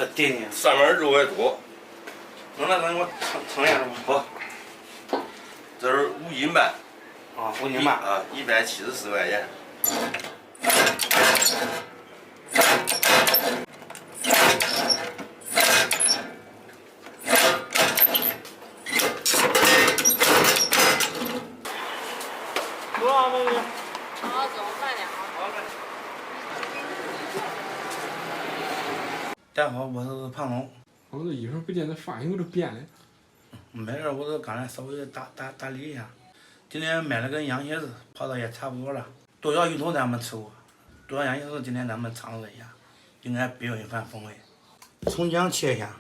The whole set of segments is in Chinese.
这对呢。上面肉还多。能给我称一下吗？好，这是5斤半。啊，5斤半。啊，174块钱。多少美女？好，走，慢点啊。好嘞。大家好，我是胖龙。我这一会儿不见这发型都变了。没事，我这刚才稍微打理一下。今天买了根羊蝎子，泡的也差不多了。剁椒鱼头咱们吃过，剁椒羊蝎子今天咱们尝试一下，应该别有一番风味。葱姜切一下，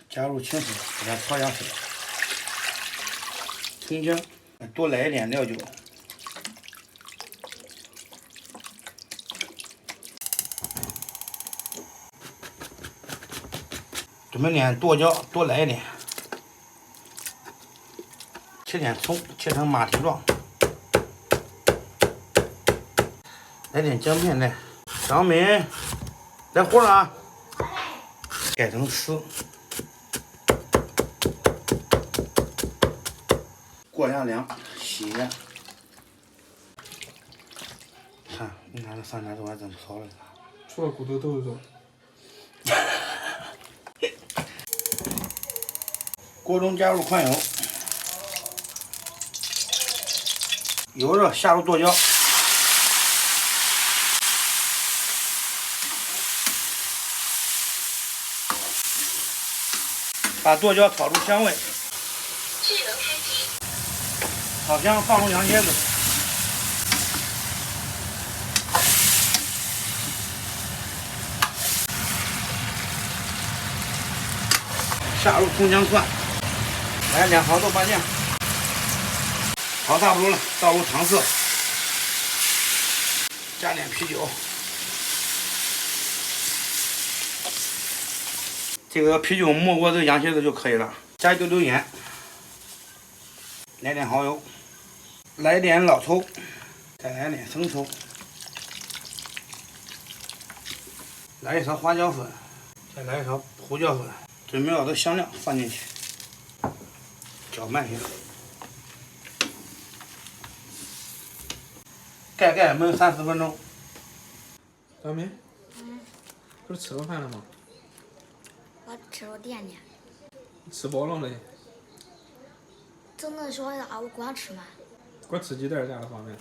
加入清水，给它炒香水。葱姜，多来一点料酒。准备点剁椒，多来一点。切点葱，切成马蹄状。来点姜片来，小米，来活了啊！改成丝。过一下凉，洗一下。看，你看这上面肉还真不少了。除了骨头都是肉。锅中加入宽油，油热下入剁椒，把剁椒炒出香味，炒香放入羊蝎子，下入葱姜蒜。来点黄豆瓣酱，炒差不多了，倒入糖色，加点啤酒。这个啤酒没过这个羊蝎子就可以了，加一丢丢盐，来点蚝油，来点老抽，再来点生抽，来一勺花椒粉，再来一勺胡椒粉，准备好的香料放进去。搅拌一下，盖焖30分钟。小明，不是吃过饭了吗？我吃了点点。吃饱了嘞。真的说啥？我光吃嘛。给我吃鸡蛋加了方便。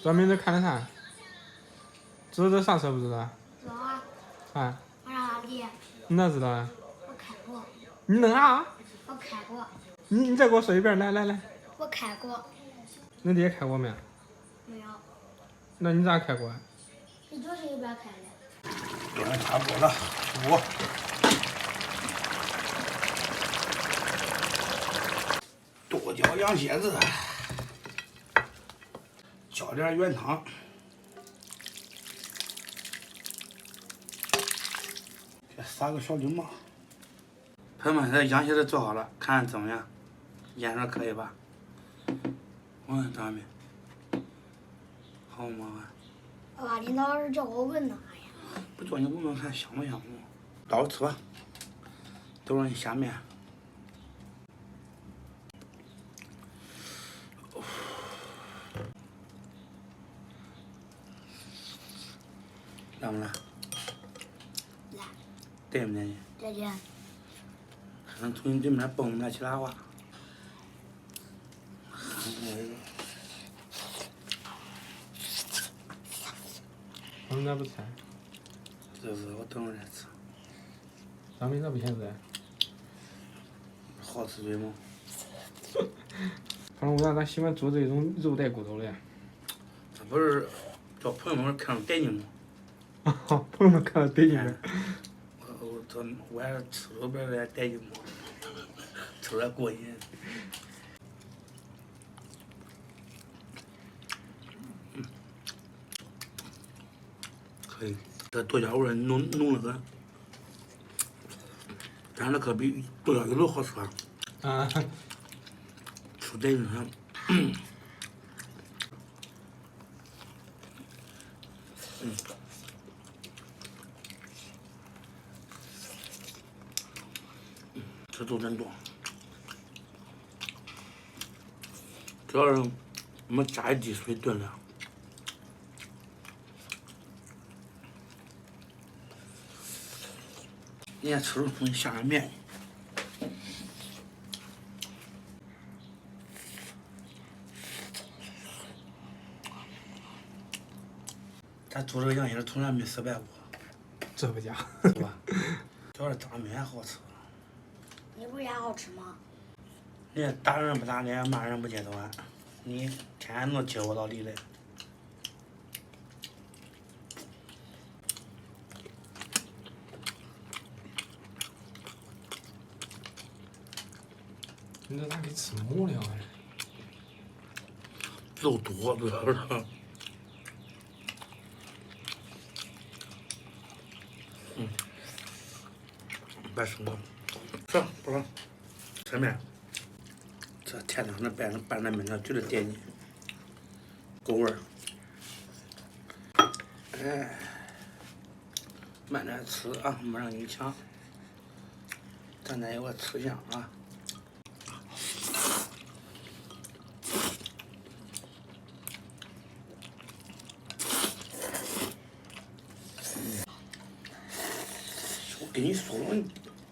小明，这看的啥？知道上车不知道？知道啊。啊？我让哪里？你哪知道啊？我看过。你弄啥？我看过。你再给我说一遍，来。我看过。你爹看过没？没有。那你咋看过啊？你就是一边看的。炖的差不多了，出锅。剁椒羊蝎子，浇点原汤。再撒个小柠檬。朋友们，这羊蝎子做好了，看怎么样？颜色可以吧？我看咋没？好吗？爸，领导是叫我闻呐呀。不叫你闻闻看香不香吗？倒着吃吧，都让你下面。来不来？来。对不对？对对。还能从你对面蹦那其他话。我们咋不吃？这是我等会儿再吃。小明咋不现在？好吃对吗？反正我让他喜欢做这种肉带骨头的。这不是叫朋友们看着带劲吗？朋友们看着带劲吗？我还是吃肉边的带劲吗？吃着过瘾。可以，这剁椒味浓得很，但是那可比剁椒鱼头好吃啊。啊，出这种，这都真多。主要是我们加一滴水炖的。人家吃的东西下点面。咱做这个羊血从来没失败过，这不假。是吧？主要是炸面好吃。你不是也好吃吗？人家打人不打脸，骂人不揭短，你天天能接我到理来。你这咋给吃没了哎？肉多主要是。别生了，吃不了，吃面。这甜汤的拌那面条绝对点你，够味儿。哎，慢点吃啊，没让你抢。咱再有个吃相啊。我跟你说，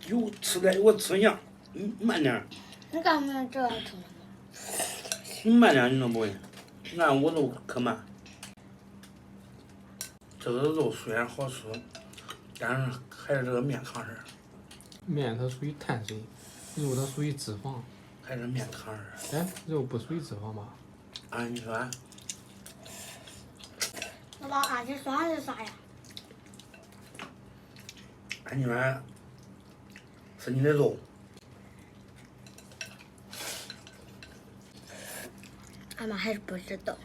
有吃的有个吃相，你慢点儿。你干嘛这样吃呢？你慢点，你能不会？按我都可慢。这个肉虽然好吃，但是还是这个面扛事儿，面它属于碳水，肉它属于脂肪。还是面扛事儿。哎，肉不属于脂肪吧？氨基酸，那把氨基酸是啥呀？氨基酸是你的肉。俺妈还是不知道。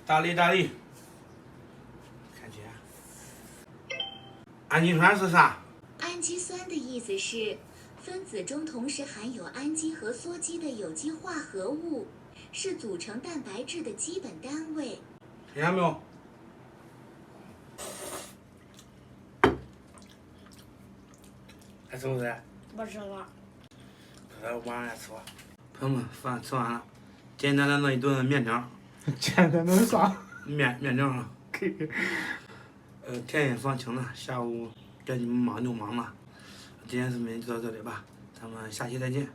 大力，看见？氨基酸是啥？氨基酸的意思是分子中同时含有氨基和羧基的有机化合物，是组成蛋白质的基本单位。听见没有？还吃不吃？不吃了。快晚上来吃吧。朋友们，饭吃完了，简单的那一顿面条，简单的啥？面条啊。田野放晴了，下午该你们忙就忙了。今天视频就到这里吧，咱们下期再见。